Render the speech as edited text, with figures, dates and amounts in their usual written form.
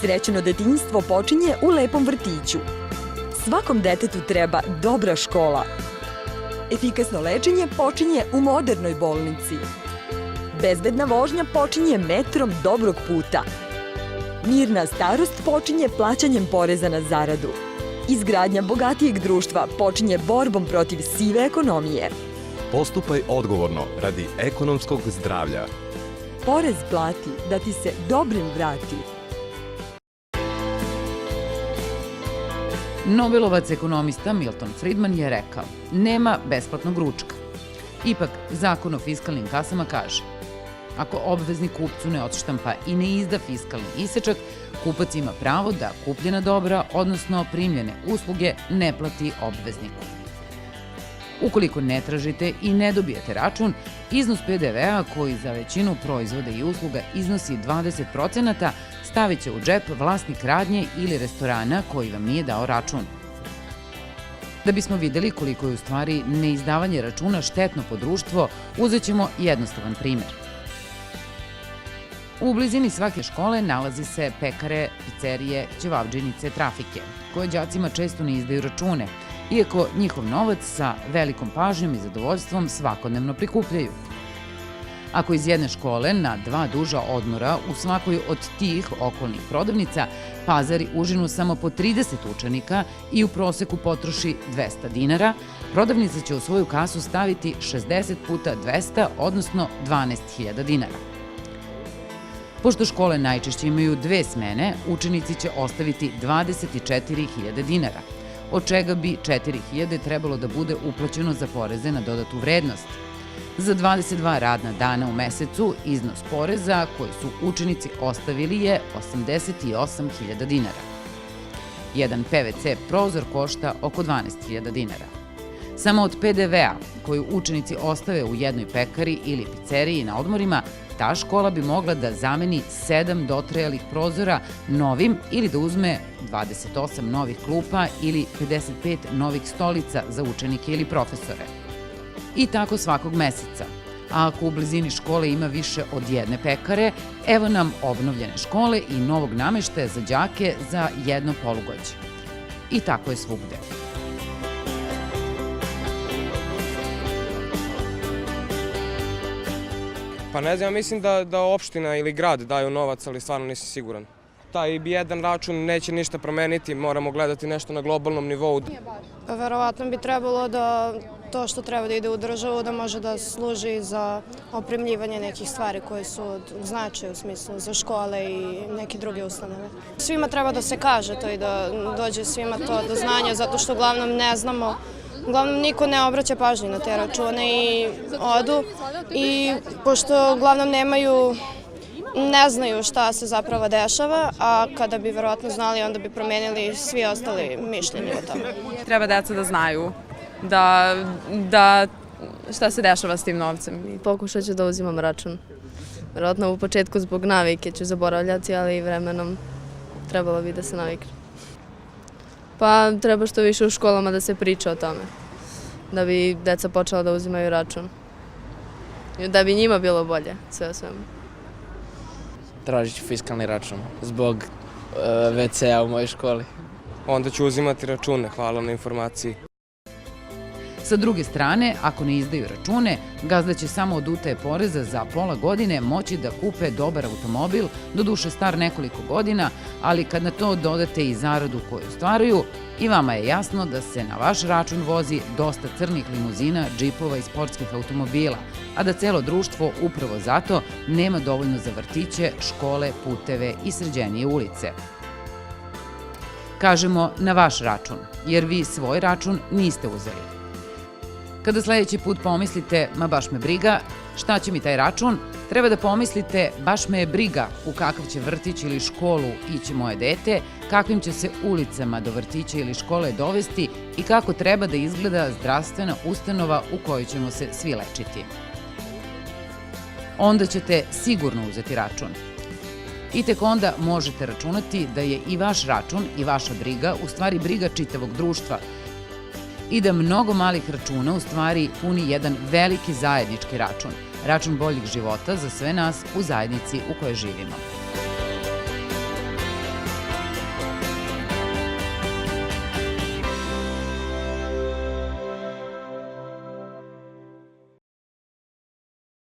Srećno detinjstvo počinje u lepom vrtiću. Svakom detetu treba dobra škola. Efikasno lečenje počinje u modernoj bolnici. Bezbedna vožnja počinje metrom dobrog puta. Mirna starost počinje plaćanjem poreza na zaradu. Izgradnja bogatijeg društva počinje borbom protiv sive ekonomije. Postupaj odgovorno radi ekonomskog zdravlja. Porez plati da ti se dobrim vrati. Nobelovac ekonomista Milton Friedman je rekao: nema besplatnog ručka. Ipak, Zakon o fiskalnim kasama kaže: ako obveznik kupcu ne odštampa i ne izda fiskalni isečak, kupac ima pravo da kupljena dobra, odnosno primljene usluge, ne plati obvezniku. Ukoliko ne tražite i ne dobijete račun, iznos PDV-a koji za većinu proizvoda i usluga iznosi 20%, stavit će u džep vlasnik radnje ili restorana koji vam nije dao račun. Da bismo videli koliko je u stvari neizdavanje računa štetno po društvo, uzet ćemo jednostavan primer. U blizini svake škole nalazi se pekare, pizzerije, ćevabdžinice, trafike, koje đacima često ne izdaju račune, iako njihov novac sa velikom pažnjom i zadovoljstvom svakodnevno prikupljaju. Ako iz jedne škole na 2 duža odmora u svakoj od tih okolnih prodavnica pazari užinu samo po 30 učenika i u proseku potroši 200 dinara, prodavnica će u svoju kasu staviti 60 puta 200, odnosno 12.000 dinara. Pošto škole najčešće imaju 2 smene, učenici će ostaviti 24.000 dinara, od čega bi 4.000 trebalo da bude uplaćeno za poreze na dodatu vrednost. Za 22 radna dana u mesecu iznos poreza koji su učenici ostavili je 88.000 dinara. Jedan PVC prozor košta oko 12.000 dinara. Samo od PDV-a koju učenici ostave u jednoj pekari ili pizzeriji na odmorima, ta škola bi mogla da zameni 7 dotrajalih prozora novim ili da uzme 28 novih klupa ili 55 novih stolica za učenike ili profesore. I tako svakog meseca. A ako u blizini škole ima više od jedne pekare, evo nam obnovljene škole i novog nameštaja za đake za jedno polugođe. I tako je svugde. Pa ne znam, ja mislim da opština ili grad daju novac, ali stvarno nisam siguran. Taj jedan račun neće ništa promeniti, moramo gledati nešto na globalnom nivou. Verovatno bi trebalo da to što treba da ide u državu da može da služi za opremljivanje nekih stvari koje su od značaja u smislu za škole i neke druge ustanove. Svima treba da se kaže to i da dođe svima to do znanja, zato što uglavnom ne znamo. Uglavnom niko ne obraća pažnju na te račune i odu i pošto uglavnom ne znaju šta se zapravo dešava, a kada bi verovatno znali onda bi promenili svi ostali mišljenje o tome. Treba deca da znaju šta se dešava s tim novcem. Pokušat ću da uzimam račun. Verovatno u početku zbog navike ću zaboravljati, ali vremenom trebalo bi da se navikne. Pa treba što više u školama da se priča o tome, da bi deca počela da uzimaju račun. Da bi njima bilo bolje, sve o svemu. Tražit ću fiskalni račun zbog WC-a u mojoj školi. Onda ću uzimati račune, hvala na informaciji. Sa druge strane, ako ne izdaju račune, gazda će samo od utaje poreza za pola godine moći da kupe dobar automobil, doduše star nekoliko godina, ali kad na to dodate i zaradu koju ostvaruju, i vama je jasno da se na vaš račun vozi dosta crnih limuzina, džipova i sportskih automobila, a da celo društvo upravo zato nema dovoljno za vrtiće, škole, puteve i sređenije ulice. Kažemo na vaš račun, jer vi svoj račun niste uzeli. Kada sledeći put pomislite, ma baš me briga, šta će mi taj račun, treba da pomislite, baš me je briga u kakav će vrtić ili školu ići moje dete, kakvim će se ulicama do vrtića ili škole dovesti i kako treba da izgleda zdravstvena ustanova u kojoj ćemo se svi lečiti. Onda ćete sigurno uzeti račun. I tek onda možete računati da je i vaš račun i vaša briga u stvari briga čitavog društva, i da mnogo malih računa u stvari puni jedan veliki zajednički račun, račun boljeg života za sve nas u zajednici u kojoj živimo.